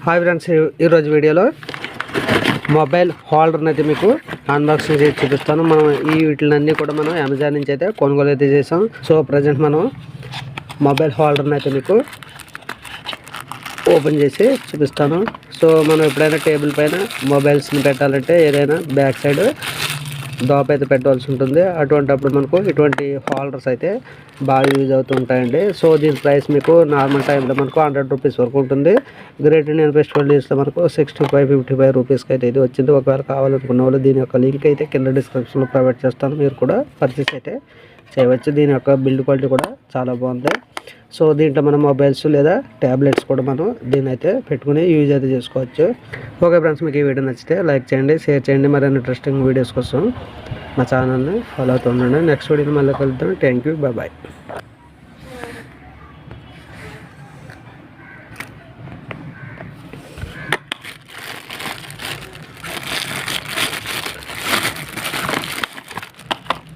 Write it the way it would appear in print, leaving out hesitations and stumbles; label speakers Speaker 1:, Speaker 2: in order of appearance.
Speaker 1: Hi friends, ఈరోజు వీడియోలో mobile హోల్డర్ని అయితే మీకు అన్బాక్సింగ్ చేసి చూపిస్తాను. మనం వీటిలన్నీ కూడా మనం అమెజాన్ నుంచి అయితే కొనుగోలు అయితే చేసాం. సో ప్రజెంట్ మనం మొబైల్ హోల్డర్ని అయితే మీకు ఓపెన్ చేసి చూపిస్తాను. సో మనం ఎప్పుడైనా టేబుల్ పైన మొబైల్స్ని పెట్టాలంటే ఏదైనా బ్యాక్ సైడ్ దోప అయితే పెట్టవలసి ఉంటుంది. అటువంటిప్పుడు మనకు ఇటువంటి హోల్డర్స్ అయితే బాగా యూజ్ అవుతూ ఉంటాయండి. సో దీని ప్రైస్ మీకు నార్మల్ టైంలో మనకు 100 రూపీస్ వరకు ఉంటుంది. గ్రేట్ ఇండియన్ ఫెస్టివల్ డేస్లో మనకు 65-55 రూపీస్కి అయితే ఇది వచ్చింది. ఒకవేళ కావాలనుకున్న వాళ్ళు దీని యొక్క లింక్ అయితే కింద డిస్క్రిప్షన్లో ప్రొవైడ్ చేస్తాను. మీరు కూడా పర్చేస్ అయితే చేయవచ్చు. దీని యొక్క బిల్డ్ క్వాలిటీ కూడా చాలా బాగుంది. సో దీంట్లో మనం మొబైల్స్ లేదా ట్యాబ్లెట్స్ కూడా మనం దీన్ని అయితే పెట్టుకుని యూజ్ అయితే చేసుకోవచ్చు. ఓకే ఫ్రెండ్స్, మీకు ఈ వీడియో నచ్చితే లైక్ చేయండి, షేర్ చేయండి. మరిన్ని ఇంట్రెస్టింగ్ వీడియోస్ కోసం మా ఛానల్ని ఫాలో అవుతుండండి. నెక్స్ట్ వీడియోని మళ్ళీ కలుద్దాం. Thank you, bye.